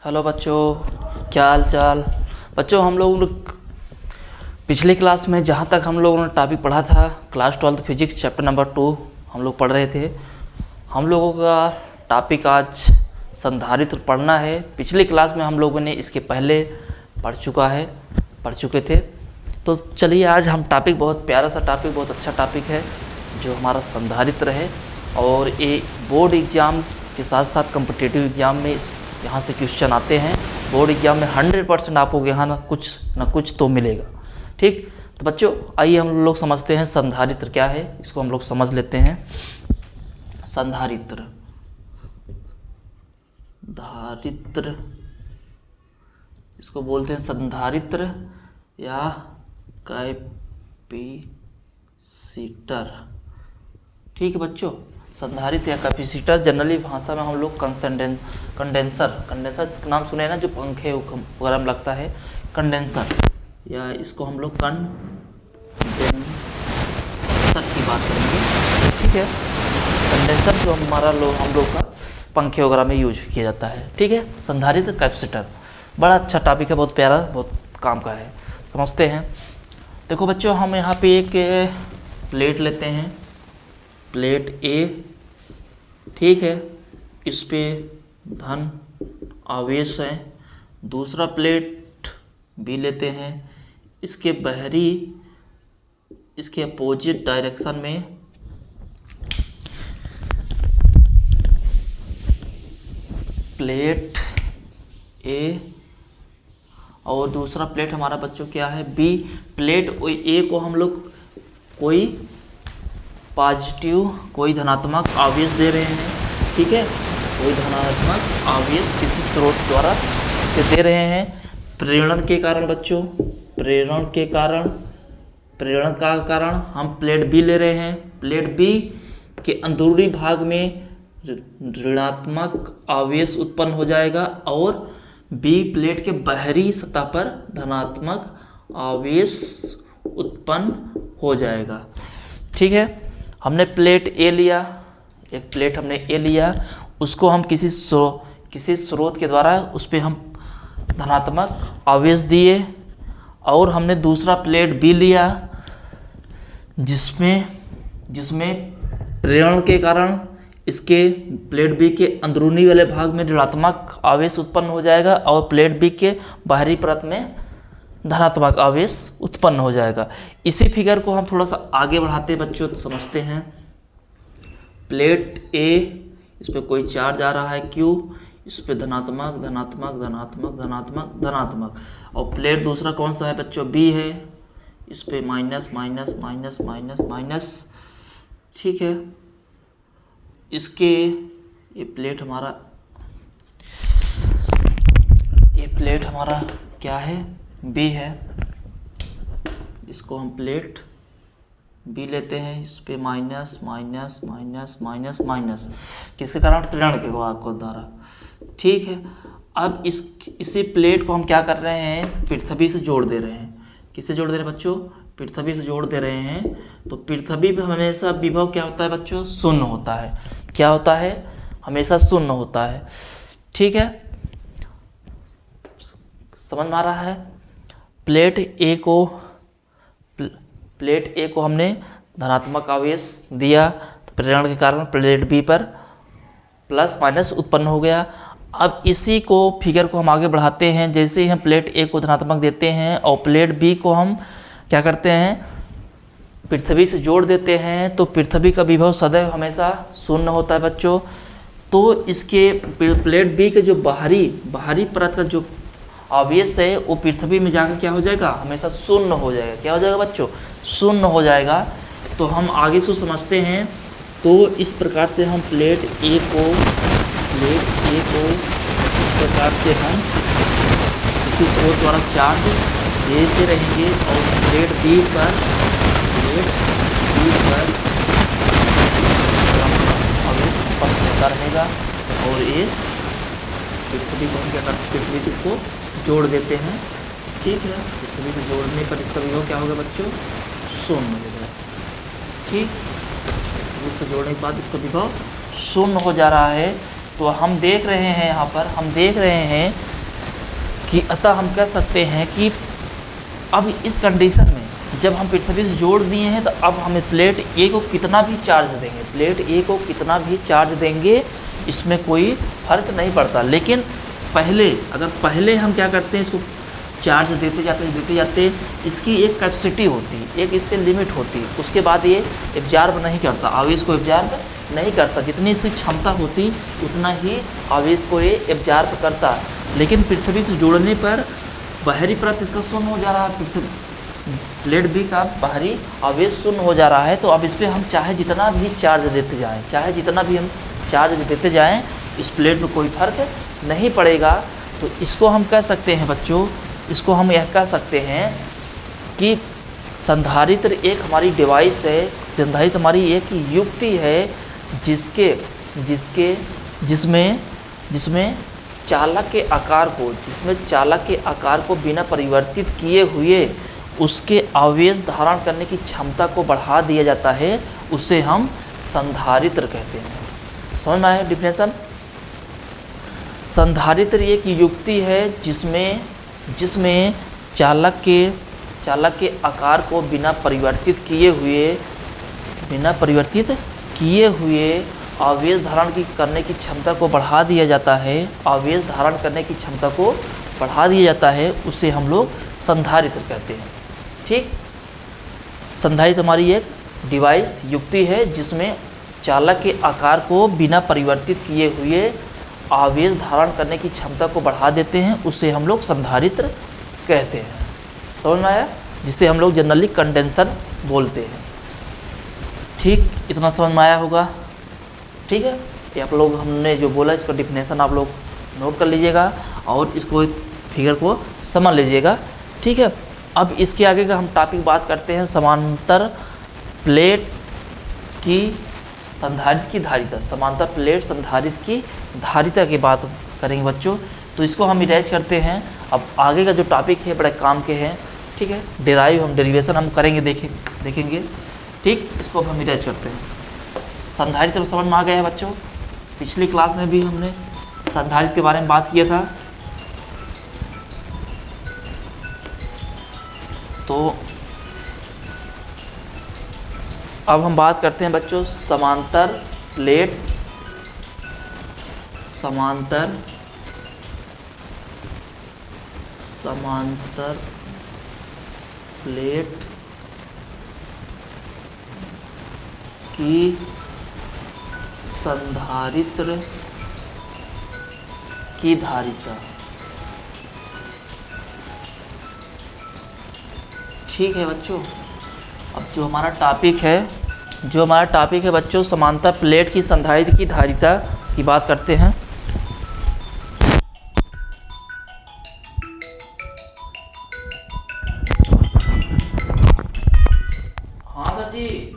Hello बच्चों, क्या हाल चाल। बच्चों, हम लोग पिछली क्लास में जहाँ तक हम लोगों ने टॉपिक पढ़ा था, क्लास 12 फिजिक्स चैप्टर नंबर 2 हम लोग पढ़ रहे थे। हम लोगों का टॉपिक आज संधारित्र पढ़ना है। पिछली क्लास में हम लोगों ने इसके पहले पढ़ चुके थे। तो चलिए, आज हम टॉपिक, बहुत प्यारा सा टॉपिक, बहुत अच्छा टॉपिक है जो हमारा संधारित्र है। और ये बोर्ड एग्ज़ाम के साथ साथ कॉम्पिटिटिव एग्ज़ाम में यहाँ से क्वेश्चन आते हैं। बोर्ड एग्जाम में 100% आपको यहाँ ना कुछ तो मिलेगा। ठीक, तो बच्चों आइए हम लोग समझते हैं संधारित्र क्या है। इसको हम लोग समझ लेते हैं। संधारित्र इसको बोलते हैं संधारित्र या कैपेसिटर। ठीक है बच्चों, संधारित्र या कैपेसिटर जनरली भाषा में हम लोग कंडेंसर इसका नाम सुने ना, जो पंखे वगैरह में लगता है, कंडेंसर, या इसको हम लोग कंडेंसर की बात करेंगे। ठीक है, कंडेंसर जो हम लोग का पंखे वगैरह में यूज किया जाता है। ठीक है, संधारित्र कैपेसिटर बड़ा अच्छा टॉपिक है, बहुत प्यारा, बहुत काम का है। समझते हैं। देखो बच्चों, हम यहाँ पे एक प्लेट लेते हैं, प्लेट ए। ठीक है, इस पे धन आवेश है। दूसरा प्लेट बी लेते हैं, इसके अपोजिट डायरेक्शन में प्लेट ए, और दूसरा प्लेट हमारा बच्चों क्या है, बी। प्लेट ए को हम लोग कोई पॉजिटिव, कोई धनात्मक आवेश दे रहे हैं। ठीक है, कोई धनात्मक आवेश किसी स्रोत द्वारा से दे रहे हैं। प्रेरण के कारण बच्चों, प्रेरण का कारण हम प्लेट बी ले रहे हैं। प्लेट बी के अंदरूनी भाग में ऋणात्मक आवेश उत्पन्न हो जाएगा और बी प्लेट के बाहरी सतह पर धनात्मक आवेश उत्पन्न हो जाएगा। ठीक है, हमने प्लेट ए लिया, एक प्लेट हमने ए लिया, उसको हम किसी स्रोत के द्वारा उस पर हम धनात्मक आवेश दिए। और हमने दूसरा प्लेट बी लिया, जिसमें प्रेरण के कारण इसके प्लेट बी के अंदरूनी वाले भाग में ऋणात्मक आवेश उत्पन्न हो जाएगा और प्लेट बी के बाहरी परत में धनात्मक आवेश उत्पन्न हो जाएगा। इसी फिगर को हम थोड़ा सा आगे बढ़ाते हैं बच्चों, तो समझते हैं। प्लेट ए, इस पर कोई चार्ज आ रहा है क्यू, इस पर धनात्मक धनात्मक धनात्मक धनात्मक धनात्मक। और प्लेट दूसरा कौन सा है बच्चों, बी है, इस पर minus minus minus minus minus. ठीक है, ये प्लेट हमारा क्या है, बी है। इसको हम प्लेट बी लेते हैं, इस पे minus minus minus minus minus, किसके कारण, प्रेरण के द्वारा। ठीक है, अब इसी प्लेट को हम क्या कर रहे हैं, पृथ्वी से जोड़ दे रहे हैं। किससे जोड़ दे रहे हैं बच्चों, पृथ्वी से जोड़ दे रहे हैं। तो पृथ्वी पे हमेशा विभव क्या होता है बच्चों, शून्य होता है। क्या होता है, हमेशा शून्य होता है। ठीक है, समझ में आ रहा है। प्लेट ए को हमने धनात्मक आवेश दिया, तो प्रेरण के कारण प्लेट बी पर प्लस माइनस उत्पन्न हो गया। अब इसी को फिगर को हम आगे बढ़ाते हैं। जैसे ही हम प्लेट ए को धनात्मक देते हैं और प्लेट बी को हम क्या करते हैं, पृथ्वी से जोड़ देते हैं, तो पृथ्वी का विभव सदैव हमेशा शून्य होता है बच्चों। तो इसके प्लेट बी के जो बाहरी परत का जो आवेश है वो पृथ्वी में जाकर क्या हो जाएगा, हमेशा शून्य हो जाएगा। क्या हो जाएगा बच्चों, शून्य हो जाएगा। तो हम आगे से समझते हैं। तो इस प्रकार से हम प्लेट ए को इस प्रकार से हम किसी स्रोत द्वारा चार्ज देते रहेंगे और प्लेट बी पर आवेश उत्पन्न होता रहेगा। और ये पृथ्वी को हम क्या करते हैं, पृथ्वी से इसको जोड़ देते हैं। ठीक है, पृथ्वी से जोड़ने पर इसका विभव क्या होगा बच्चों, शून्य हो जाएगा। ठीक, पृथ्वी से जोड़ने के बाद इसका विभव शून्य हो जा रहा है। तो हम देख रहे हैं, यहाँ पर हम देख रहे हैं कि अतः हम कह सकते हैं कि अब इस कंडीशन में जब हम पृथ्वी से जोड़ दिए हैं तो अब हमें प्लेट ए को कितना भी चार्ज देंगे, प्लेट ए को कितना भी चार्ज देंगे, इसमें कोई फर्क नहीं पड़ता। लेकिन पहले हम क्या करते हैं, इसको चार्ज देते जाते इसकी एक कैपेसिटी होती है, एक इसकी लिमिट होती है, उसके बाद ये एब्जॉर्ब नहीं करता, आवेश को एब्जॉर्ब नहीं करता। जितनी इसकी क्षमता होती उतना ही आवेश को ये एब्जॉर्ब करता। लेकिन पृथ्वी से जोड़ने पर बाहरी परत इसका शून्य हो जा रहा है, प्लेट बी का बाहरी आवेश शून्य हो जा रहा है। तो अब इस पर हम चाहे जितना भी चार्ज देते जाएं, इस प्लेट में कोई फर्क नहीं पड़ेगा। तो इसको हम कह सकते हैं बच्चों, इसको हम यह कह सकते हैं कि संधारित्र एक हमारी डिवाइस है, संधारित्र हमारी एक युक्ति है जिसमें चालक के आकार को बिना परिवर्तित किए हुए उसके आवेश धारण करने की क्षमता को बढ़ा दिया जाता है, उसे हम संधारित्र कहते हैं। समझ में आया डिफिनेशन? संधारित्र एक युक्ति है जिसमें चालक के आकार को बिना परिवर्तित किए हुए आवेश धारण करने की क्षमता को बढ़ा दिया जाता है, उसे हम लोग संधारित्र कहते हैं। ठीक, संधारित्र हमारी एक डिवाइस युक्ति है जिसमें चालक के आकार को बिना परिवर्तित किए हुए आवेश धारण करने की क्षमता को बढ़ा देते हैं, उसे हम लोग संधारित्र कहते हैं। समझ में आया? जिसे हम लोग जनरली कंडेंसर बोलते हैं। ठीक, इतना समझ में आया होगा। ठीक है, ये आप लोग हमने जो बोला इसका डिफिनेशन आप लोग नोट कर लीजिएगा और इसको फिगर को समझ लीजिएगा। ठीक है, अब इसके आगे का हम टॉपिक बात करते हैं समांतर प्लेट की संधारित्र की धारिता। समांतर प्लेट संधारित्र की धारिता की बात करेंगे बच्चों। तो इसको हम इरेज करते हैं। अब आगे का जो टॉपिक है बड़े काम के हैं। ठीक है, डेरिवेशन हम करेंगे, देखेंगे। ठीक, इसको हम इरेज करते हैं। संधारित्र समझ में आ गया है बच्चों? पिछली क्लास में भी हमने संधारित्र के बारे में बात किया था। तो अब हम बात करते हैं बच्चों समांतर प्लेट की संधारित्र की धारिता। ठीक है बच्चों, अब जो हमारा टॉपिक है बच्चों समांतर प्लेट की संधारित्र की धारिता की बात करते हैं। हाँ सर जी,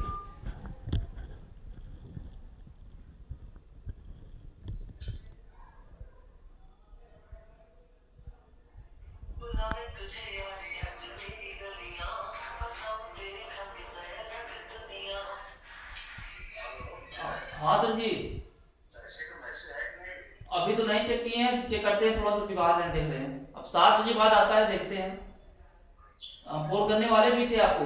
हाँ सर जी, अभी तो नहीं चेक किए हैं, चेक करते हैं, थोड़ा सा विवाद है, देख रहे हैं। अब 7 बजे बाद आता है, देखते हैं। हम फोन करने वाले भी थे आपको।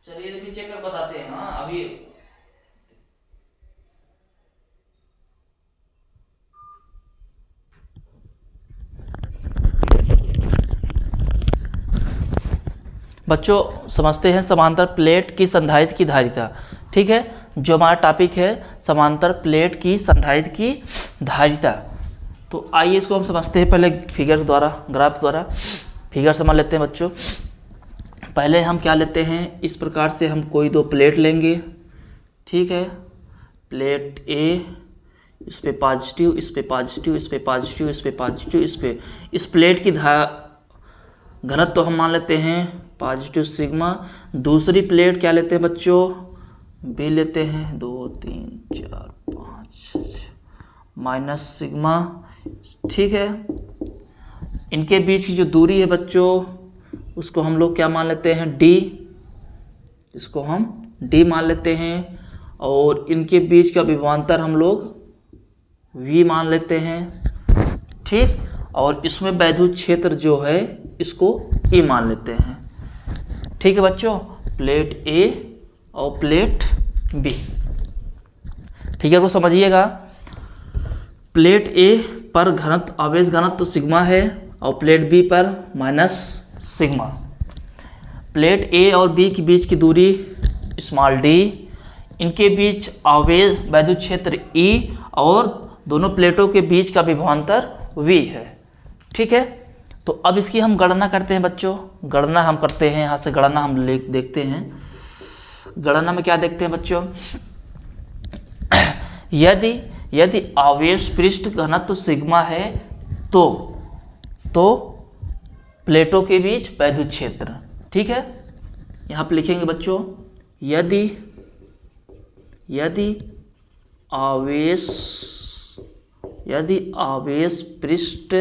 चलिए अभी चेक कर बताते हैं। हाँ अभी बच्चों समझते हैं समांतर प्लेट की संधारित्र की धारिता। ठीक है, जो हमारा टॉपिक है समांतर प्लेट की संधारित्र की धारिता। तो आइए इसको हम समझते हैं पहले फिगर द्वारा, ग्राफ द्वारा फिगर समझ लेते हैं बच्चों। पहले हम क्या लेते हैं, इस प्रकार से हम कोई दो प्लेट लेंगे। ठीक है, प्लेट ए, इस पे पॉजिटिव, इस पे पॉजिटिव, इस पे पॉजिटिव, इस पे पॉजिटिव, इस प्लेट की घनत्व तो हम मान लेते हैं पॉजिटिव सिग्मा। दूसरी प्लेट क्या लेते हैं बच्चों, बी लेते हैं, 2 3 4 5 माइनस सिग्मा। ठीक है, इनके बीच की जो दूरी है बच्चों उसको हम लोग क्या मान लेते हैं, डी, इसको हम डी मान लेते हैं। और इनके बीच का विभवांतर हम लोग वी मान लेते हैं। ठीक। और इसमें वैद्युत क्षेत्र जो है इसको E मान लेते हैं। ठीक है बच्चों, प्लेट A और प्लेट B। ठीक है, को समझिएगा। प्लेट A पर घनत्व, आवेश घनत्व तो सिग्मा है और प्लेट B पर माइनस सिग्मा। प्लेट A और B के बीच की दूरी स्मॉल d, इनके बीच आवेश वैद्युत क्षेत्र E और दोनों प्लेटों के बीच का विभवांतर V है। ठीक है, तो अब इसकी हम गणना करते हैं बच्चों। गणना हम करते हैं, यहाँ से गणना हम देखते हैं। गणना में क्या देखते हैं बच्चों, यदि आवेश पृष्ठ घनत्व सिग्मा है तो प्लेटों के बीच वैद्युत क्षेत्र। ठीक है, यहाँ पे लिखेंगे बच्चों, यदि आवेश पृष्ठ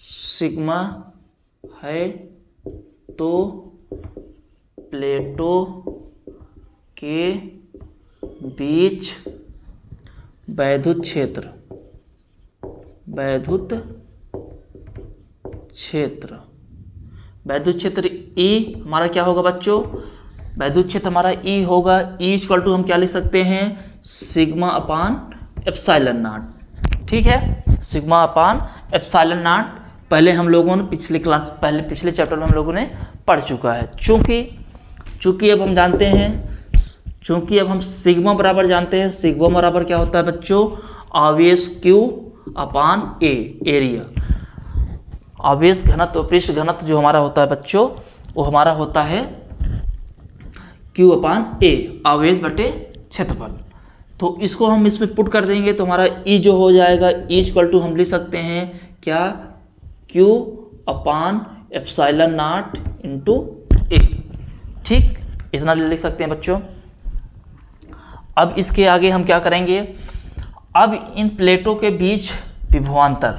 सिग्मा है तो प्लेटों के बीच वैद्युत क्षेत्र E हमारा क्या होगा बच्चों, वैद्युत क्षेत्र हमारा E होगा। E इक्वल टू हम क्या लिख सकते हैं, सिग्मा अपान एप्सिलॉन नॉट। ठीक है, सिग्मा अपान एप्सिलॉन नॉट पहले हम लोगों ने पिछले चैप्टर में हम लोगों ने पढ़ चुका है। चूंकि अब हम जानते हैं, चूंकि अब हम सिग्मा बराबर जानते हैं। सिग्मा बराबर क्या होता है बच्चों, आवेश Q अपान A, एरिया। आवेश घनत्व, पृष्ठ घनत्व जो हमारा होता है बच्चों, वो हमारा होता है Q अपान A, आवेश बटे क्षेत्रफल। तो इसको हम इसमें पुट कर देंगे तो हमारा E जो हो जाएगा, E इक्वल टू हम लिख सकते हैं क्या, Q upon epsilon not into A। ठीक, इतना लिख सकते हैं बच्चों। अब इसके आगे हम क्या करेंगे, अब इन प्लेटों के बीच विभवांतर,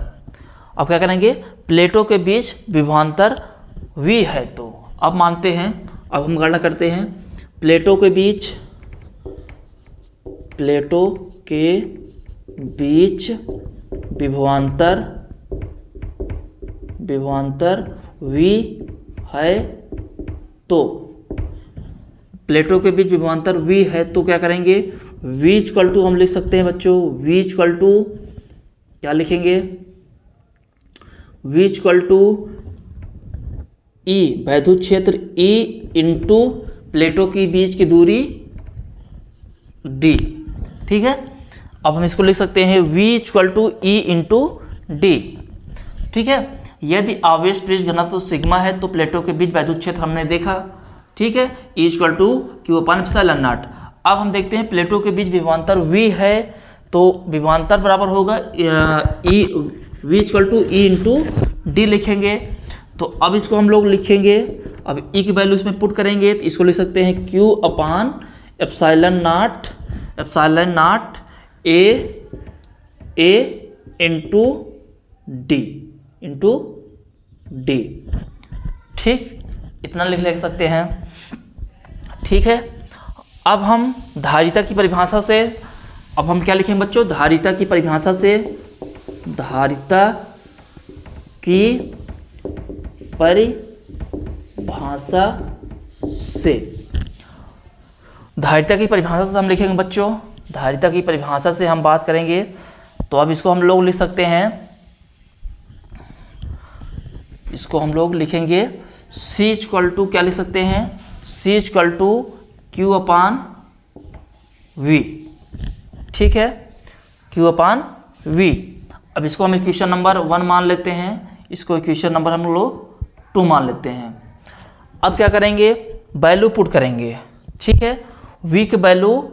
अब क्या करेंगे, प्लेटों के बीच विभवांतर V है। तो अब मानते हैं, अब हम गणना करते हैं, प्लेटों के बीच विभवांतर V है। तो प्लेटों के बीच विभवांतर V है तो क्या करेंगे, V इक्वल टू हम लिख सकते हैं बच्चों, V इक्वल टू क्या लिखेंगे, V इक्वल टू E, वैद्युत क्षेत्र E इंटू प्लेटों के बीच की दूरी D। ठीक है, अब हम इसको लिख सकते हैं V equal to E into D। ठीक है, यदि आवेश पृष्ठ घनत्व सिग्मा है तो प्लेटों के बीच वैद्युत क्षेत्र हमने देखा। ठीक है, E equal to Q upon epsilon naught. अब हम देखते हैं प्लेटों के बीच विभवांतर V है तो विभवांतर बराबर होगा V equal to E into D लिखेंगे। तो अब इसको हम लोग लिखेंगे, अब E की वैल्यू इसमें पुट करेंगे तो इसको लिख सकते हैं Q upon epsilon not A into D। ठीक, इतना लिख सकते हैं। ठीक है, अब हम धारिता की परिभाषा से, अब हम क्या लिखेंगे बच्चों, धारिता की परिभाषा से, धारिता की परिभाषा से हम लिखेंगे बच्चों, धारिता की परिभाषा से हम बात करेंगे। तो अब इसको हम लोग लिख सकते हैं, इसको हम लोग लिखेंगे C इक्वल टू क्या लिख सकते हैं, C equal to Q upon V। ठीक है, Q अपान V। अब इसको हम इक्वेशन नंबर 1 मान लेते हैं, इसको इक्वेशन नंबर हम लोग 2 मान लेते हैं। अब क्या करेंगे, वैल्यू पुट करेंगे। ठीक है, V की वैल्यू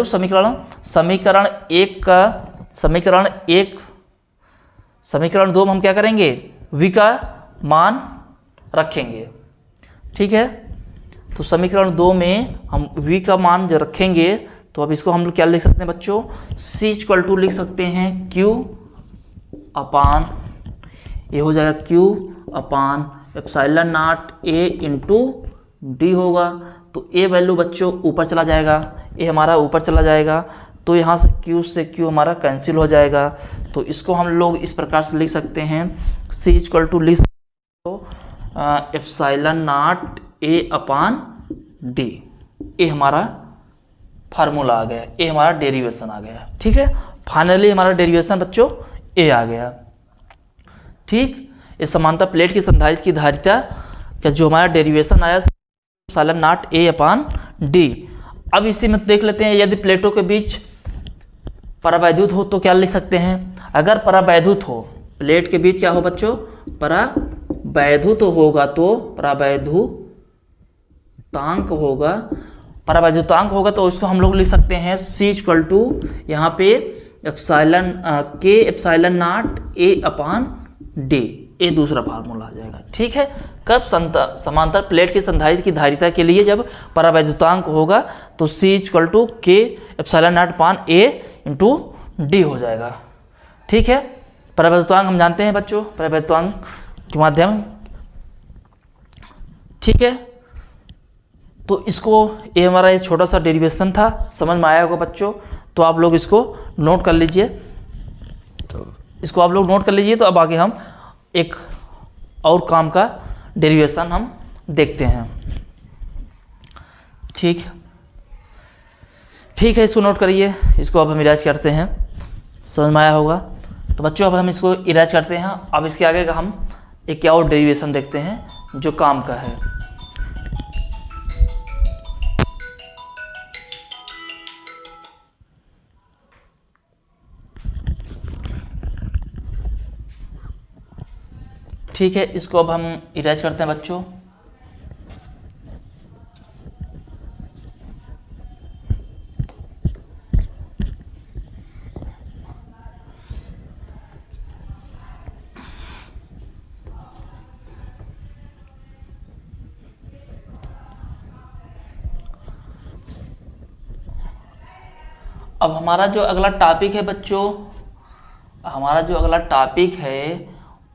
समीकरण 2 में हम क्या करेंगे, V का मान रखेंगे। ठीक है, तो समीकरण 2 में हम V का मान जो रखेंगे तो अब इसको हम लोग क्या लिख सकते हैं बच्चों, C इक्वल टू लिख सकते हैं Q अपान, ये हो जाएगा Q upon epsilon not A into D होगा। तो A वैल्यू बच्चों ऊपर चला जाएगा, ए हमारा ऊपर चला जाएगा, तो यहाँ से Q हमारा कैंसिल हो जाएगा। तो इसको हम लोग इस प्रकार से लिख सकते हैं, C इक्वल टू लिख epsilon not A upon D। ये हमारा फार्मूला आ गया, ये हमारा डेरिवेशन आ गया। ठीक है, फाइनली हमारा डेरिवेशन बच्चों ए आ गया। ठीक, ये समांतर प्लेट की संधारित्र की धारिता का जो हमारा डेरिवेशन आया epsilon not a upon D. अब इसी में देख लेते हैं, यदि प्लेटों के बीच परावैद्युत हो तो क्या लिख सकते हैं। अगर परावैद्युत हो, प्लेट के बीच क्या हो बच्चों, परावैद्युत होगा तो परावैद्युतांक होगा तो उसको हम लोग लिख सकते हैं C इक्वल टू यहाँ पे के epsilon not a upon D. ये दूसरा फार्मूला आ जाएगा। ठीक है, कब समांतर प्लेट की संधारित्र की धारिता के लिए जब परावैद्युतांक होगा तो C इक्वल टू के epsilon not upon A into D हो जाएगा। ठीक है, परावैद्युतांक हम जानते हैं बच्चों, परावैद्युतांक के माध्यम। ठीक है, तो इसको ये हमारा एक छोटा सा डेरिवेशन था, समझ में आया होगा बच्चों। तो आप लोग इसको नोट कर लीजिए, तो अब आगे हम एक और काम का डेरिवेशन हम देखते हैं। ठीक है, इसको नोट करिए, इसको अब हम इलाज करते हैं, समझ में आया होगा। तो बच्चों अब हम इसको इलाज करते हैं। अब इसके आगे का हम एक और डेरिवेशन देखते हैं जो काम का है। ठीक है, इसको अब हम इरेज करते हैं बच्चों। अब हमारा जो अगला टॉपिक है बच्चों,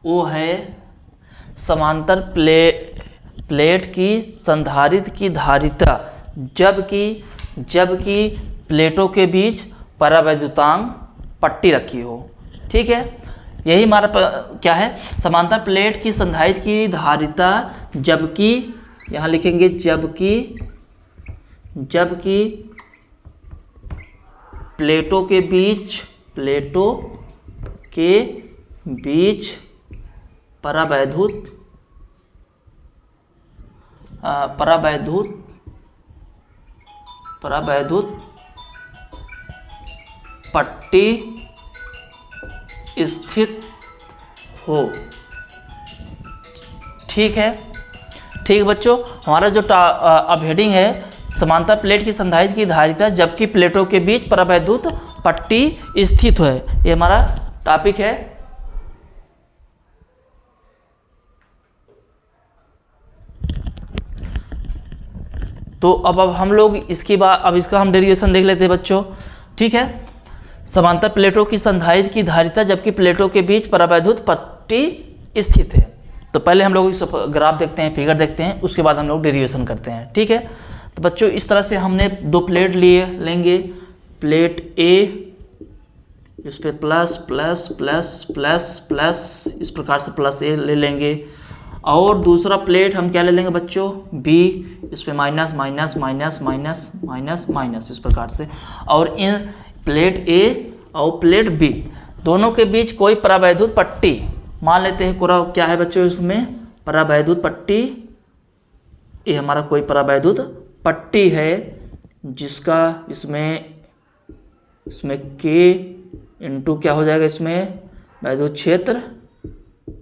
वो है समांतर प्लेट की संधारित्र की धारिता जबकि प्लेटों के बीच परावैद्युतांक पट्टी रखी हो। ठीक है, यही हमारा क्या है, समांतर प्लेट की संधारित्र की धारिता जबकि, यहाँ लिखेंगे जबकि प्लेटों के बीच परावैद्युत पट्टी स्थित हो। ठीक है बच्चों, हमारा जो अब हेडिंग है समांतर प्लेट की संधारित्र की धारिता जबकि प्लेटों के बीच परावैद्युत पट्टी स्थित है, ये हमारा टॉपिक है। तो अब हम लोग इसका हम डेरिवेशन देख लेते हैं बच्चों। ठीक है, समांतर प्लेटों की संधारित्र की धारिता जबकि प्लेटों के बीच परावैद्युत पट्टी स्थित है। तो पहले हम लोग इस ग्राफ देखते हैं, फिगर देखते हैं, उसके बाद हम लोग डेरिवेशन करते हैं। ठीक है, तो बच्चों इस तरह से हमने दो प्लेट लेंगे, प्लेट ए, इस पर plus plus plus plus plus, इस प्रकार से प्लस ए ले लेंगे। और दूसरा प्लेट हम क्या ले लेंगे बच्चों, बी, इस पर minus minus minus minus minus minus, इस प्रकार से। और इन प्लेट ए और प्लेट बी दोनों के बीच कोई परावैद्युत पट्टी मान लेते हैं। क्या है बच्चों इसमें, परावैद्युत पट्टी, ये हमारा कोई परावैद्युत पट्टी है जिसका इसमें के इंटू क्या हो जाएगा, इसमें वैद्युत क्षेत्र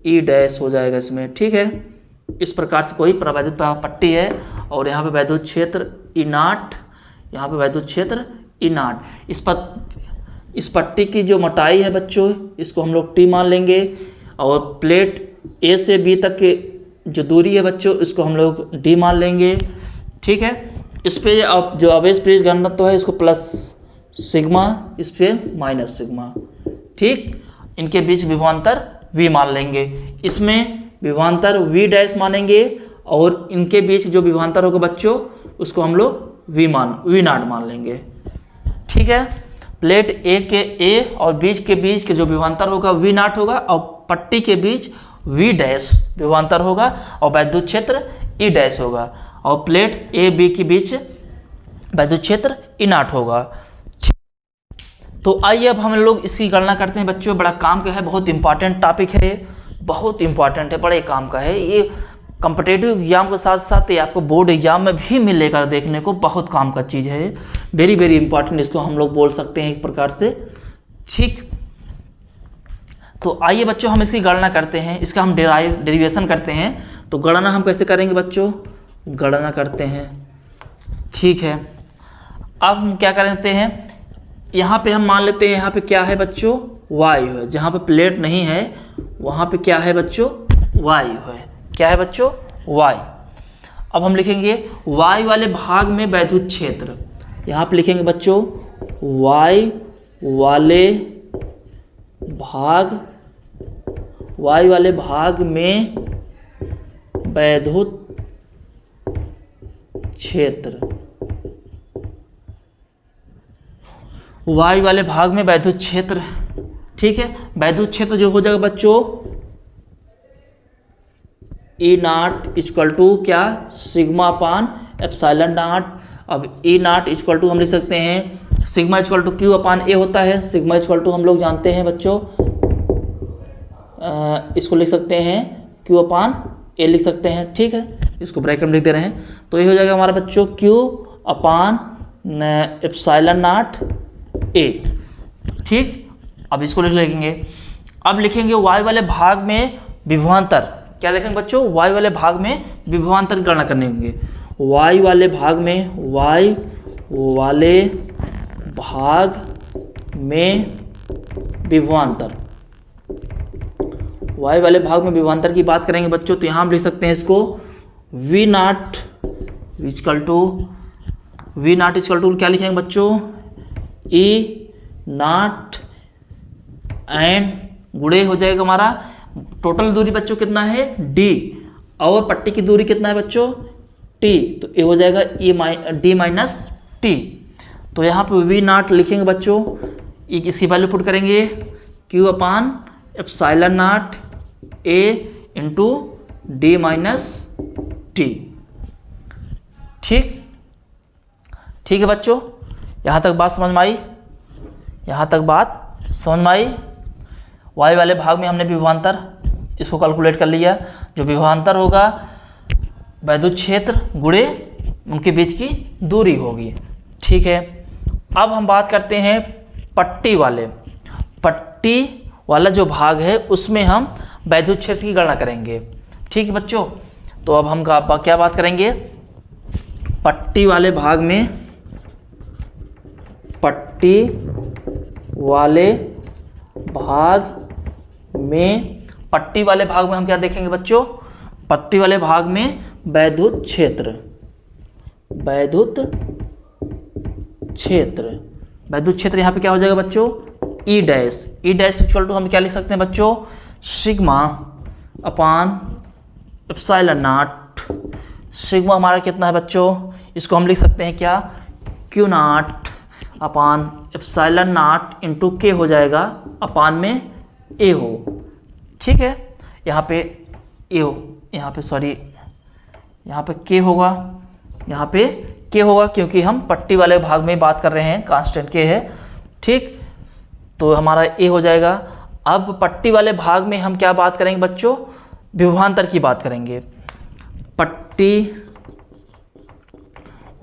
ई डैश हो जाएगा इसमें। ठीक है, इस प्रकार से कोई परावैद्युत पट्टी है और यहाँ पे वैद्युत क्षेत्र ई नाट, यहाँ पे वैद्युत क्षेत्र ई नाट। इस पट्टी की जो मोटाई है बच्चों, इसको हम लोग टी मान लेंगे। और प्लेट ए से बी तक के जो दूरी है बच्चों, इसको हम लोग डी मान लेंगे। ठीक है, इस पे अब जो आवेश प्रेरित घनत्व है इसको प्लस सिग्मा, इस पे माइनस सिग्मा। ठीक, इनके बीच विभवांतर v मान लेंगे, इसमें विभवांतर v डैश मानेंगे और इनके बीच जो विभवांतर होगा बच्चों उसको हम लोग वी नॉट मान लेंगे। ठीक है, प्लेट ए के ए और बीच के जो विभवांतर होगा वी नॉट होगा, और पट्टी के बीच वी डैश विभवांतर होगा, और वैद्युत क्षेत्र ई डैश होगा, और प्लेट ए बी के बीच वैद्युत क्षेत्र ई नॉट होगा। तो आइए अब हम लोग इसकी गणना करते हैं बच्चों। बड़ा काम का है, बहुत इंपॉर्टेंट टॉपिक है, बहुत इंपॉर्टेंट है, बड़े काम का है ये। कॉम्पिटिटिव एग्जाम के साथ साथ ये आपको बोर्ड एग्जाम में भी मिलेगा देखने को, बहुत काम का चीज़ है, वेरी वेरी इंपॉर्टेंट इसको हम लोग बोल सकते हैं एक प्रकार से। ठीक, तो आइए बच्चों हम इसकी गणना करते हैं, इसका हम डेरिवेशन करते हैं। तो गणना हम कैसे करेंगे बच्चों, गणना करते हैं। ठीक है, अब हम क्या करते हैं, यहाँ पे हम मान लेते हैं यहाँ पे क्या है बच्चों, वायु है। जहाँ पे प्लेट नहीं है वहाँ पे क्या है बच्चों, वायु है। क्या है बच्चों, वायु। अब हम लिखेंगे वायु वाले भाग में वैद्युत क्षेत्र। यहाँ पे लिखेंगे बच्चों वायु वाले भाग में वैद्युत क्षेत्र। वायु वाले भाग में वैद्युत क्षेत्र। ठीक है, वैद्युत क्षेत्र जो हो जाएगा बच्चों ई नॉट इक्वल टू क्या, सिग्मा अपान एप्सिलॉन नॉट। अब ई नॉट इक्वल टू हम लिख सकते हैं सिग्मा इक्वल टू क्यू अपान ए होता है। सिग्मा इक्वल टू हम लोग जानते हैं बच्चों, इसको लिख सकते हैं क्यू अपान ए लिख सकते हैं। ठीक है, इसको ब्रैकेट में लिख दे रहे हैं, तो ये हो जाएगा हमारा बच्चों Q upon epsilon not a. ठीक, अब इसको लिख लेंगे। अब लिखेंगे वायु वाले भाग में विभवांतर। क्या देखेंगे बच्चों, वायु वाले भाग में विभवांतर की गणना करने होंगे। वायु वाले भाग में विभवांतर, वायु वाले भाग में विभवांतर की बात करेंगे बच्चों, तो यहाँ हम लिख सकते हैं इसको वी नॉट इक्वल टू क्या लिखेंगे बच्चों, ई नॉट एंड गुणे हो जाएगा हमारा टोटल दूरी बच्चों कितना है डी, और पट्टी की दूरी कितना है बच्चों टी, तो ये हो जाएगा डी माइनस टी। तो यहाँ पे वी नॉट लिखेंगे बच्चों, इसकी वैल्यू पुट करेंगे Q upon epsilon not a into D minus T. ठीक, ठीक है बच्चों, यहाँ तक बात समझ में आई, यहाँ तक बात समझ में आई। वायु वाले भाग में हमने विभवांतर इसको कैलकुलेट कर लिया, जो विभवांतर होगा वैद्युत क्षेत्र गुणे उनके बीच की दूरी होगी। ठीक है, अब हम बात करते हैं पट्टी वाला जो भाग है उसमें हम वैद्युत क्षेत्र की गणना करेंगे। ठीक है बच्चों, तो अब हम क्या बात करेंगे, पट्टी वाले भाग में हम क्या देखेंगे बच्चों, पट्टी वाले भाग में वैद्युत क्षेत्र यहाँ पे क्या हो जाएगा बच्चों, ई डैश इक्वल टू हम क्या लिख सकते हैं बच्चों, sigma upon epsilon not. Sigma हमारा कितना है बच्चों, इसको हम लिख सकते हैं क्या, Q not upon epsilon not into के हो जाएगा अपान में ए हो। ठीक है, यहाँ पे ए हो, यहाँ पे के होगा, यहाँ पे के होगा क्योंकि हम पट्टी वाले भाग में बात कर रहे हैं, कांस्टेंट के है। ठीक, तो हमारा ए हो जाएगा। अब पट्टी वाले भाग में हम क्या बात करेंगे बच्चों, विभवांतर की बात करेंगे। पट्टी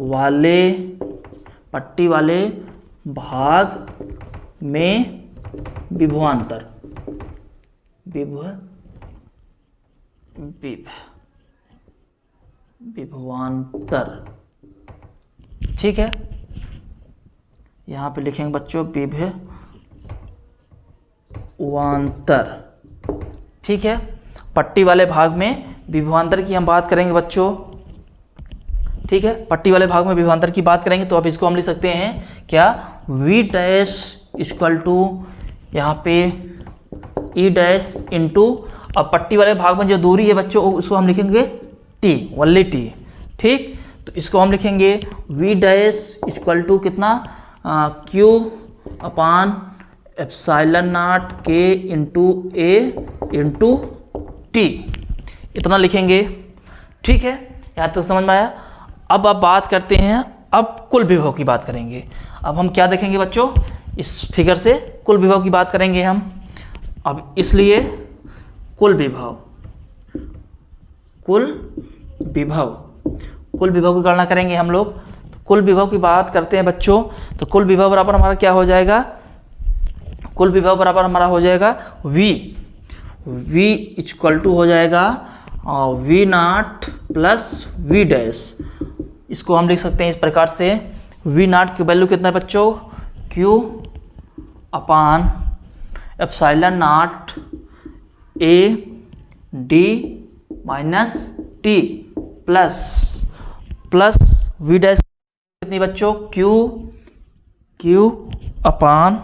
वाले भाग में विभवांतर ठीक है, यहाँ पे लिखेंगे बच्चों विभवांतर। ठीक है, पट्टी वाले भाग में विभवांतर की हम बात करेंगे बच्चों। ठीक है, पट्टी वाले भाग में विभवांतर की बात करेंगे, तो अब इसको हम लिख सकते हैं क्या, वी डैश इक्वल टू यहाँ पे ई डैश इंटू, अब पट्टी वाले भाग में जो दूरी है बच्चों उसको हम लिखेंगे टी, ओनली टी। ठीक, तो इसको हम लिखेंगे v डैश इक्वल टू कितना q upon epsilon not k into a into T, इतना लिखेंगे। ठीक है, यहाँ तक समझ में आया। अब आप बात करते हैं, अब कुल विभव की बात करेंगे। अब हम क्या देखेंगे बच्चों, इस फिगर से कुल विभव की बात करेंगे हम। अब इसलिए कुल विभव की गणना करेंगे हम लोग। तो कुल विभव की बात करते हैं बच्चों, तो कुल विभव बराबर हमारा क्या हो जाएगा, कुल विभव बराबर हमारा हो जाएगा v इक्वल टू हो जाएगा v not plus v dash. इसको हम लिख सकते हैं इस प्रकार से, v नॉट की वैल्यू कितना है बच्चों, q upon epsilon not a d minus t plus v dash कितनी बच्चों, q upon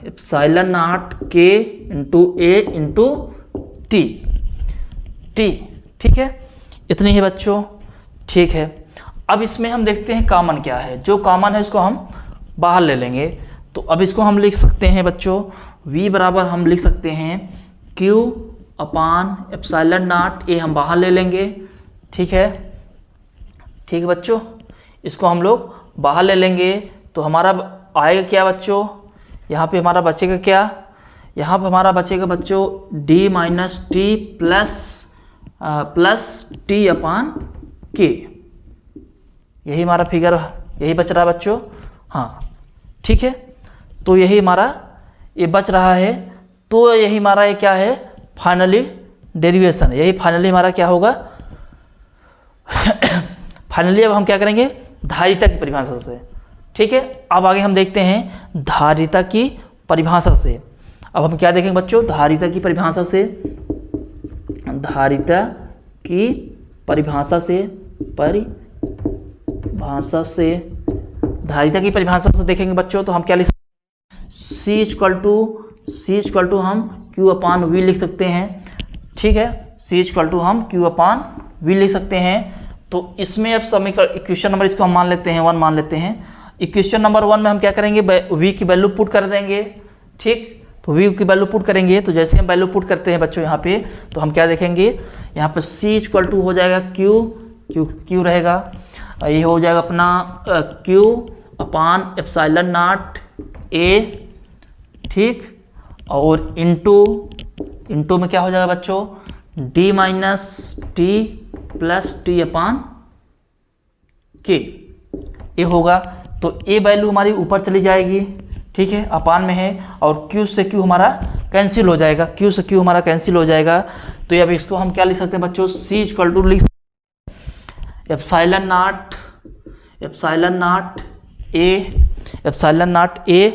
epsilon not k into a into T. ठीक है, इतनी ही बच्चों। ठीक है, अब इसमें हम देखते हैं कॉमन क्या है। जो कॉमन है उसको हम बाहर ले लेंगे। तो अब इसको हम लिख सकते हैं बच्चों, v बराबर हम लिख सकते हैं q upon epsilon not a हम बाहर ले लेंगे। ठीक है बच्चों, इसको हम लोग बाहर ले लेंगे तो हमारा आएगा क्या बच्चों, यहाँ पे हमारा बचेगा क्या, यहाँ पे हमारा बचेगा बच्चों d minus t plus t upon के। यही हमारा फिगर, यही बच रहा है बच्चों। हाँ ठीक है, तो यही हमारा ये बच रहा है। तो यही हमारा ये क्या है, फाइनली डेरिवेशन। यही फाइनली हमारा क्या होगा फाइनली अब हम क्या करेंगे, धारिता की परिभाषा से। ठीक है, अब आगे हम देखते हैं धारिता की परिभाषा से। अब हम क्या देखेंगे बच्चों, धारिता की परिभाषा से, धारिता की परिभाषा से देखेंगे बच्चों। तो हम क्या लिख सकते हैं, C इक्वल टू हम Q अपान V लिख सकते हैं। ठीक है, C इक्वल टू हम Q अपान V लिख सकते हैं। तो इसमें अब समीकरण इक्वेशन नंबर इसको हम मान लेते हैं 1 मान लेते हैं। इक्वेशन नंबर 1 में हम क्या करेंगे, V की वैल्यू पुट कर देंगे। ठीक, तो V की वैल्यू पुट करेंगे। तो जैसे हम वैल्यू पुट करते हैं बच्चों यहाँ पे, तो हम क्या देखेंगे, यहाँ पे C इक्वल टू हो जाएगा Q रहेगा, ये हो जाएगा अपना Q upon epsilon not A। ठीक, और इंटू में क्या हो जाएगा बच्चों, D minus t plus t upon के, ये होगा। तो A वैल्यू हमारी ऊपर चली जाएगी। ठीक है, अपान में है, और Q से Q हमारा कैंसिल हो जाएगा, Q से Q हमारा कैंसिल हो जाएगा। तो अब इसको हम क्या लिख सकते हैं बच्चों, C इक्वल टू लिख एप्सिलॉन नॉट A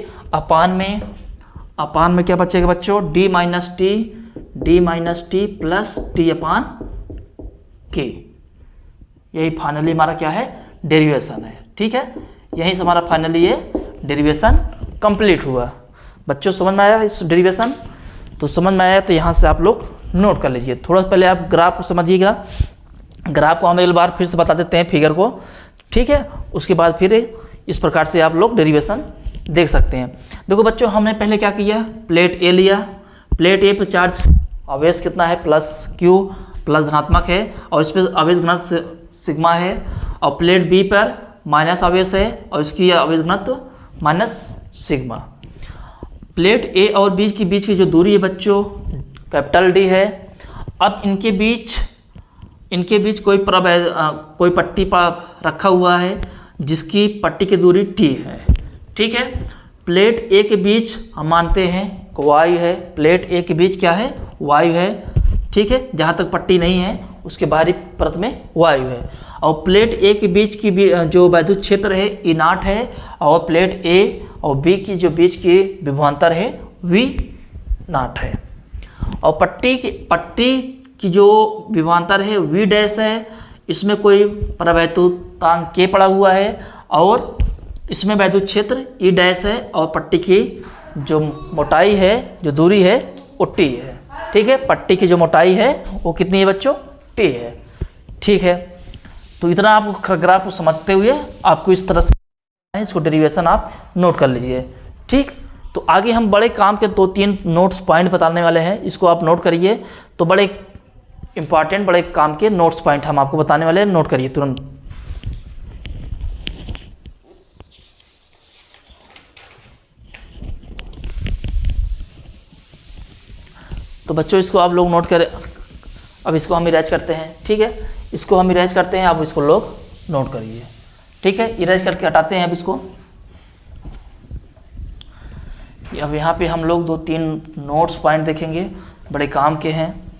अपान में क्या बचेगा बच्चों, D minus t plus t upon के। यही फाइनली हमारा क्या है, डेरिवेशन है। ठीक है, यहीं से हमारा फाइनली ये डेरिवेशन कंप्लीट हुआ। बच्चों समझ में आया इस डेरिवेशन? तो समझ में आया तो यहाँ से आप लोग नोट कर लीजिए। थोड़ा पहले आप ग्राफ को समझिएगा। ग्राफ को हम एक बार फिर से बता देते हैं फिगर को। ठीक है, उसके बाद फिर इस प्रकार से आप लोग डेरिवेशन देख सकते हैं। देखो बच्चों, हमने पहले क्या किया, प्लेट ए लिया। प्लेट ए पर चार्ज आवेश कितना है, प्लस Q, प्लस धनात्मक है, और इस पर आवेश घनत्व सिग्मा है। और प्लेट बी पर माइनस आवेश है, और इसकी आवेश घनत्व माइनस सिग्मा। प्लेट ए और बी के बीच की जो दूरी है बच्चों, कैपिटल D है। अब इनके बीच कोई पट्टी रखा हुआ है जिसकी पट्टी की दूरी T है। ठीक है, प्लेट ए के बीच हम मानते हैं वायु है, प्लेट ए के बीच क्या है, वायु है। ठीक है, जहाँ तक पट्टी नहीं है उसके बाहरी परत में वायु है। और प्लेट ए के बीच की जो वैद्युत क्षेत्र है E नॉट है, और प्लेट ए और बी की जो बीच की विभवांतर है V नॉट है। और पट्टी की जो विभवांतर है V डैश है, इसमें कोई परावैद्युतांक K पड़ा हुआ है, और इसमें वैद्युत क्षेत्र E डैश है, और पट्टी की जो मोटाई है, जो दूरी है, वो T है। ठीक है, पट्टी की जो मोटाई है वो कितनी है बच्चों, T है। ठीक है, तो इतना आप ग्राफ को समझते हुए आपको इस तरह से इसको डेरिवेशन आप नोट कर लीजिए। ठीक, तो आगे हम बड़े काम के 2-3 नोट्स पॉइंट बताने वाले हैं, इसको आप नोट करिए। तो बड़े इंपॉर्टेंट बड़े काम के नोट्स पॉइंट हम आपको बताने वाले हैं, नोट करिए तुरंत। तो बच्चों इसको आप लोग नोट करें। अब इसको हम इरेज करते हैं। ठीक है, इसको हम इरेज करते हैं, आप इसको लोग नोट करिए। ठीक है, इरेज करके हटाते हैं अब इसको। अब यहाँ पे हम लोग 2-3 नोट्स पॉइंट देखेंगे, बड़े काम के हैं,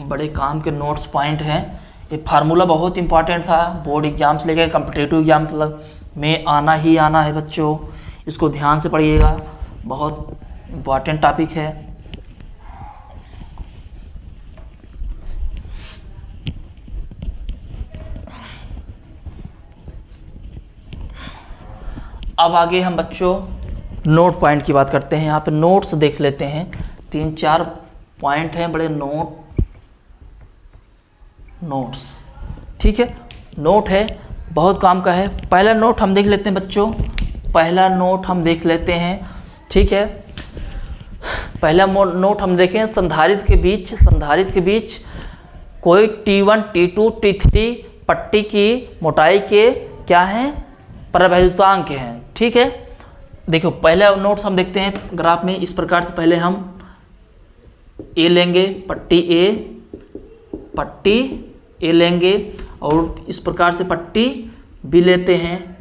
बड़े काम के नोट्स पॉइंट हैं। ये फार्मूला बहुत इंपॉर्टेंट था, बोर्ड एग्जाम से लेकर कॉम्पिटिटिव एग्जाम में आना ही आना है बच्चों, इसको ध्यान से पढ़िएगा, बहुत इंपॉर्टेंट टॉपिक है। अब आगे हम बच्चों नोट पॉइंट की बात करते हैं। यहाँ पे नोट्स देख लेते हैं, 3-4 पॉइंट हैं बड़े नोट्स। ठीक है, नोट है, बहुत काम का है। पहला नोट हम देख लेते हैं बच्चों, पहला नोट हम देख लेते हैं। ठीक है, पहला नोट हम देखें, संधारित्र के बीच कोई T1, T2, T3 पट्टी की मोटाई के क्या हैं, परावैद्युतांक हैं। ठीक है, देखो पहला नोट्स हम देखते हैं ग्राफ में इस प्रकार से। पहले हम ए लेंगे, पट्टी ए लेंगे, और इस प्रकार से पट्टी बी लेते हैं।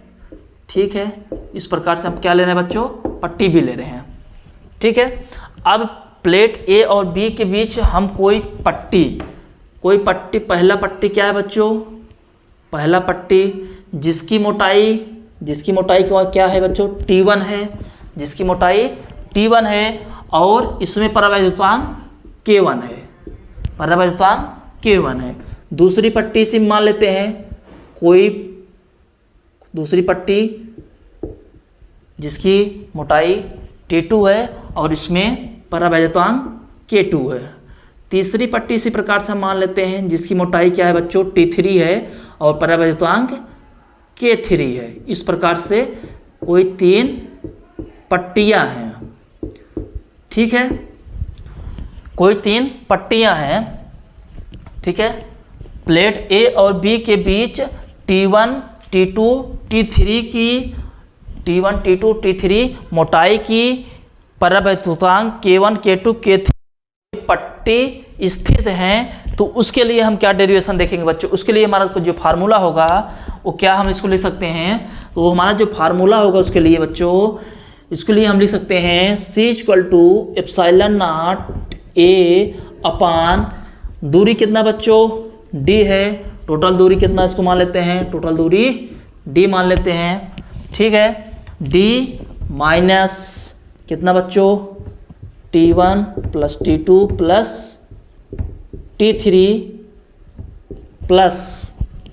ठीक है, इस प्रकार से हम क्या ले रहे हैं बच्चों, पट्टी बी ले रहे हैं। ठीक है, अब प्लेट ए और बी के बीच हम कोई पट्टी, पहला पट्टी क्या है बच्चों, पहला पट्टी जिसकी मोटाई क्या है बच्चों, T1 है, जिसकी मोटाई T1 है, और इसमें परावैद्युतांक K1 है। दूसरी पट्टी से मान लेते हैं कोई दूसरी पट्टी जिसकी मोटाई T2 है और इसमें परावैद्युतांक K2 है। तीसरी पट्टी इसी प्रकार से हम मान लेते हैं जिसकी मोटाई क्या है बच्चों, T3 है और परावैद्युतांक K3 है। इस प्रकार से कोई 3 पट्टियाँ हैं। ठीक है, कोई 3 पट्टियाँ हैं। ठीक है, प्लेट ए और बी के बीच T1, T2, T3 मोटाई की परावैद्युतांक K1, K2, K3 पट्टी स्थित हैं। तो उसके लिए हम क्या डेरिवेशन देखेंगे बच्चों, उसके लिए हमारा जो फार्मूला होगा वो क्या हम इसको लिख सकते हैं, तो हमारा जो फार्मूला होगा उसके लिए बच्चों, इसके लिए हम लिख सकते हैं C = ε0A/, दूरी कितना बच्चों, D है, टोटल दूरी कितना इसको मान लेते हैं, टोटल दूरी D मान लेते हैं। ठीक है, D माइनस कितना बच्चों, T1 + T2 + T3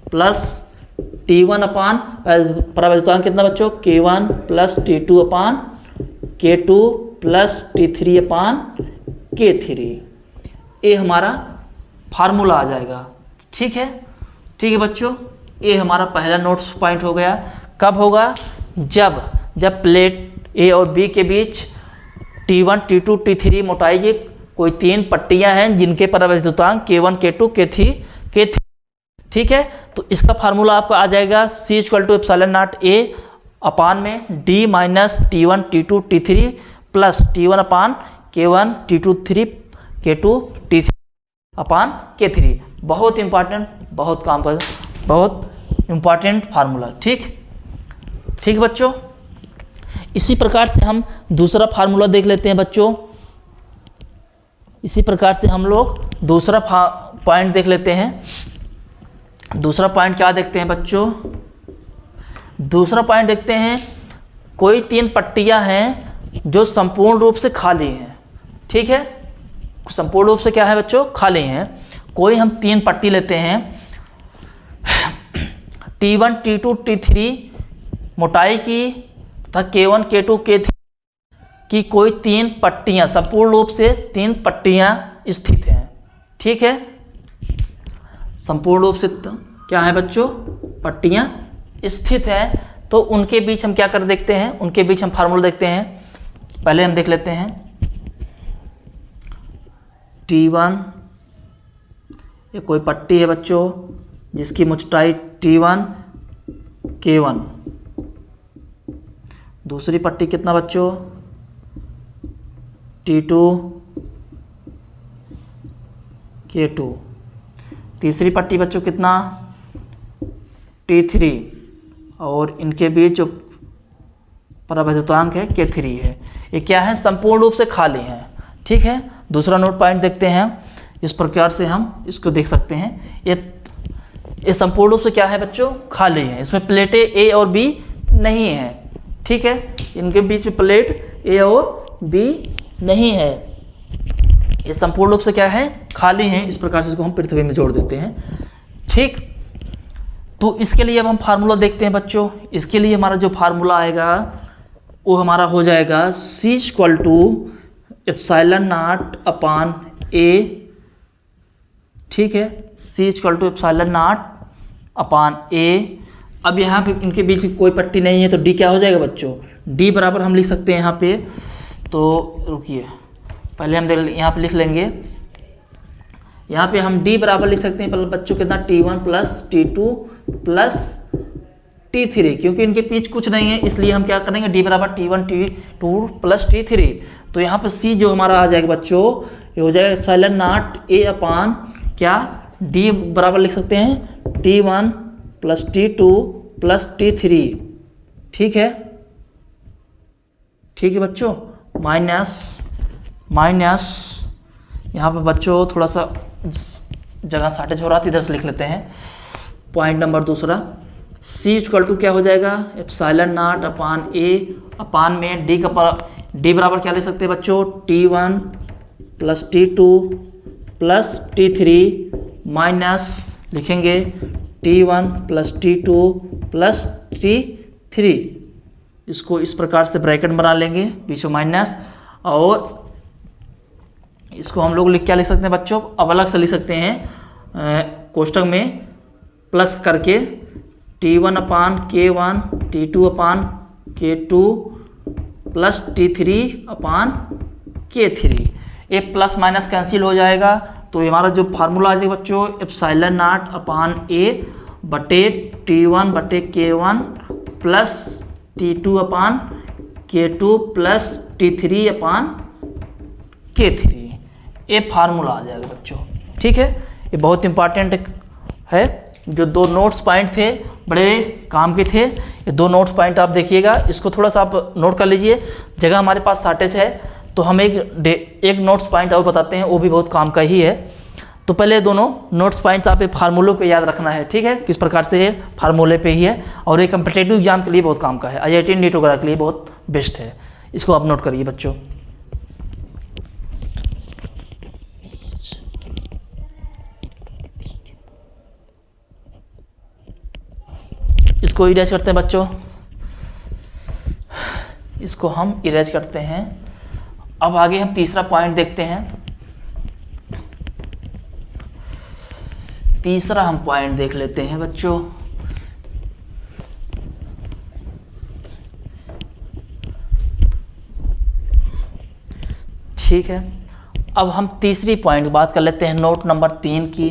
plus T1 अपान परावैद्युतांक कितना बच्चों, K1 + T2 अपान K2 + T3 अपान K3, ये हमारा फार्मूला आ जाएगा। ठीक है बच्चों, ये हमारा पहला नोट्स पॉइंट हो गया। कब होगा, जब प्लेट ए और बी के बीच T1, T2, T3 मोटाई की कोई 3 पट्टियां हैं जिनके परावैद्युतांक K1, K2, K3। ठीक है, तो इसका फार्मूला आपका आ जाएगा C = ε0A/, D - T1, T2, T3 plus T1 अपान K1, T2, K2, T3 अपान K3। बहुत इंपॉर्टेंट, बहुत काम का, बहुत इंपॉर्टेंट फार्मूला। ठीक बच्चों, इसी प्रकार से हम दूसरा फार्मूला देख लेते हैं बच्चों। इसी प्रकार से हम लोग दूसरा पॉइंट देख लेते हैं। दूसरा पॉइंट क्या देखते हैं बच्चों, दूसरा पॉइंट देखते हैं, कोई 3 पट्टियां हैं जो संपूर्ण रूप से खाली हैं। ठीक है, संपूर्ण रूप से क्या है बच्चों, खाली हैं। कोई हम 3 पट्टी लेते हैं, T1, T2, T3 मोटाई की तथा K1, K2, K3 की कोई 3 पट्टियां, संपूर्ण रूप से 3 पट्टियां स्थित हैं। ठीक है, संपूर्ण रूप से क्या है बच्चों, पट्टियाँ स्थित हैं। तो उनके बीच हम क्या कर देखते हैं, उनके बीच हम फार्मूला देखते हैं। पहले हम देख लेते हैं T1, ये कोई पट्टी है बच्चों जिसकी मोटाई T1 K1। दूसरी पट्टी कितना बच्चों, T2 K2। तीसरी पट्टी बच्चों कितना, T3, और इनके बीच जो परावैद्युतांक है K3 है। ये क्या है, संपूर्ण रूप से खाली है। ठीक है, दूसरा नोट पॉइंट देखते हैं। इस प्रकार से हम इसको देख सकते हैं। ये संपूर्ण रूप से क्या है बच्चों, खाली है। इसमें प्लेटें A और B नहीं है। ठीक है, इनके बीच में प्लेट A और B नहीं है। ये संपूर्ण रूप से क्या है, खाली है। इस प्रकार से इसको हम पृथ्वी में जोड़ देते हैं। ठीक, तो इसके लिए अब हम फार्मूला देखते हैं बच्चों। इसके लिए हमारा जो फार्मूला आएगा वो हमारा हो जाएगा C=ε0/A। ठीक है, C=ε0/A। अब यहाँ पे इनके बीच कोई पट्टी नहीं है तो D क्या हो जाएगा बच्चों, D बराबर हम लिख सकते हैं यहाँ पे। तो रुकिए, पहले हम यहाँ पे लिख लेंगे। यहाँ पे हम D बराबर लिख सकते हैं पहले बच्चों कितना, T1 + T2 + T3। क्योंकि इनके बीच कुछ नहीं है इसलिए हम क्या करेंगे, D बराबर T1 T2 + T3। तो यहाँ पे C जो हमारा आ जाएगा बच्चों, ये हो जाएगा ε0A/, क्या, D बराबर लिख सकते हैं T1 + T2 + T3। ठीक है, ठीक है बच्चों, माइनस यहाँ पे बच्चों थोड़ा सा जगह शॉर्टेज हो रहा था, इधर से लिख लेते हैं। पॉइंट नंबर दूसरा, C= क्या हो जाएगा, ε0/A में D बराबर क्या लिख सकते हैं बच्चों, T1 + T2 + T3 माइनस लिखेंगे T1 + T2 + T3। इसको इस प्रकार से ब्रैकेट बना लेंगे, बीच में माइनस, और इसको हम लोग क्या लिख सकते हैं बच्चों, अब अलग से लिख सकते हैं कोष्टक में प्लस करके T1/K1 T2/K2 + T3/K3। ये प्लस माइनस कैंसिल हो जाएगा। तो हमारा जो फार्मूला आ जाएगा बच्चों, ε0/A/T1/K1 + T2/K2 + T3/K3। ये फार्मूला आ जाएगा बच्चों। ठीक है, ये बहुत इंपॉर्टेंट है। जो दो नोट्स पॉइंट थे बड़े काम के थे, ये दो नोट्स पॉइंट आप देखिएगा, इसको थोड़ा सा आप नोट कर लीजिए। जगह हमारे पास शॉर्टेज है तो हम एक नोट्स पॉइंट और बताते हैं, वो भी बहुत काम का ही है। तो पहले दोनों नोट्स पॉइंट्स आप फार्मूलों पे याद रखना है। ठीक है, किस प्रकार से ये फार्मूले पे ही है, और ये कम्पिटेटिव एग्जाम के लिए बहुत काम का है, IIT नीट वगैरह के लिए बहुत बेस्ट है। इसको आप नोट करिए बच्चों। इसको इरेज करते हैं बच्चों, इसको हम इरेज करते हैं। अब आगे हम तीसरा पॉइंट देखते हैं। तीसरा हम पॉइंट देख लेते हैं बच्चों। ठीक है, अब हम तीसरी पॉइंट की बात कर लेते हैं, नोट नंबर 3 की।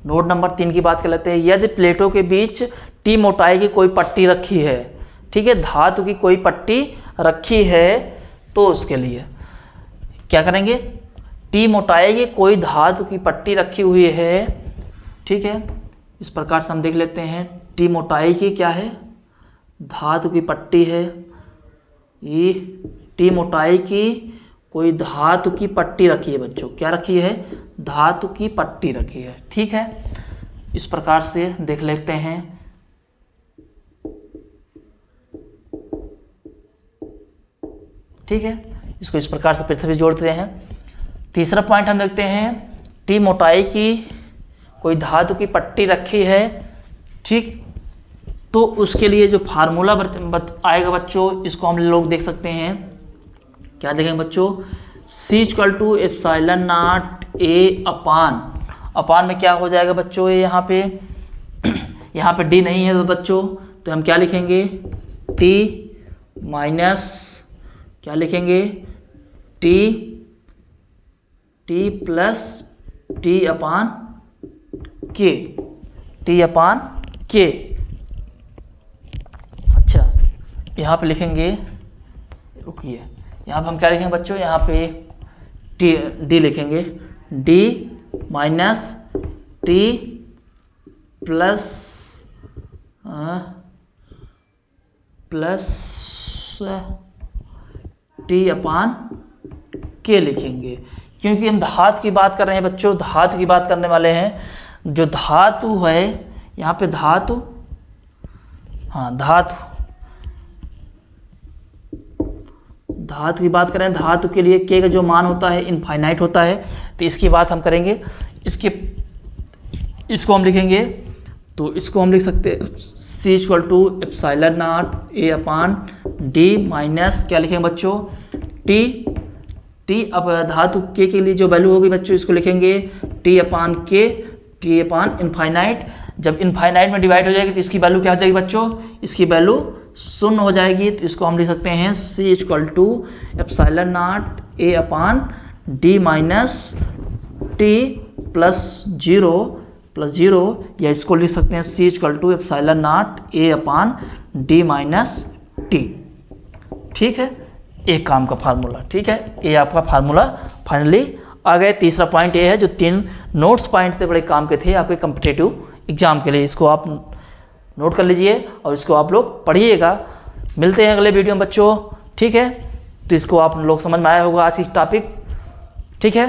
नोट नंबर 3 की बात कर लेते हैं। यदि प्लेटों के बीच T मोटाई की कोई पट्टी रखी है, ठीक है, धातु की कोई पट्टी रखी है, तो उसके लिए क्या करेंगे, T मोटाई की कोई धातु की पट्टी रखी हुई है। ठीक है, इस प्रकार से हम देख लेते हैं। T मोटाई की क्या है, धातु की पट्टी है। ये T मोटाई की कोई धातु की पट्टी रखी है बच्चों, क्या रखी है, धातु की पट्टी रखी है। ठीक है, इस प्रकार से देख लेते हैं। ठीक है, इसको इस प्रकार से पृथ्वी जोड़ते हैं। तीसरा पॉइंट हम देखते हैं, T मोटाई की कोई धातु की पट्टी रखी है। ठीक, तो उसके लिए जो फार्मूला आएगा बच्चों, इसको हम लोग देख सकते हैं। क्या देखेंगे बच्चों, C=ε0A/, अपान में क्या हो जाएगा बच्चों, ये यहाँ पे डी नहीं है तो बच्चों तो हम क्या लिखेंगे, टी माइनस क्या लिखेंगे, टी प्लस टी अपान के, टी अपान के। अच्छा यहाँ पे लिखेंगे, रुकिए, यहाँ पे हम क्या लिखेंगे बच्चों, यहाँ पे टी डी लिखेंगे, d minus t plus t upon के लिखेंगे, क्योंकि हम धातु की बात कर रहे हैं बच्चों, धातु की बात करने वाले हैं। जो धातु है यहाँ पे धातु, हाँ धातु की बात करें, धातु के लिए के का जो मान होता है इनफाइनाइट होता है, तो इसकी बात हम करेंगे। इसको हम लिखेंगे, तो इसको हम लिख सकते हैं C = ε0 A upon D minus क्या लिखेंगे बच्चों, टी अब धातु के लिए जो वैल्यू होगी बच्चों इसको लिखेंगे टी अपान के, टी अपान इनफाइनाइट। जब इनफाइनाइट में डिवाइड हो जाएगी तो इसकी वैल्यू क्या हो जाएगी बच्चों, इसकी वैल्यू 0 हो जाएगी। तो इसको हम लिख सकते हैं C = ε0 A upon D minus t plus zero, या इसको लिख सकते हैं C = ε0 A upon D minus T. ठीक है, एक काम का फार्मूला, ठीक है, ये आपका फार्मूला फाइनली आ गए। तीसरा पॉइंट ये है, जो 3 नोट्स पॉइंट थे बड़े काम के थे आपके कम्पिटिटिव एग्जाम के लिए, इसको आप नोट कर लीजिए और इसको आप लोग पढ़िएगा। मिलते हैं अगले वीडियो में बच्चों, ठीक है। तो इसको आप लोग समझ में आया होगा आज की टॉपिक, ठीक है।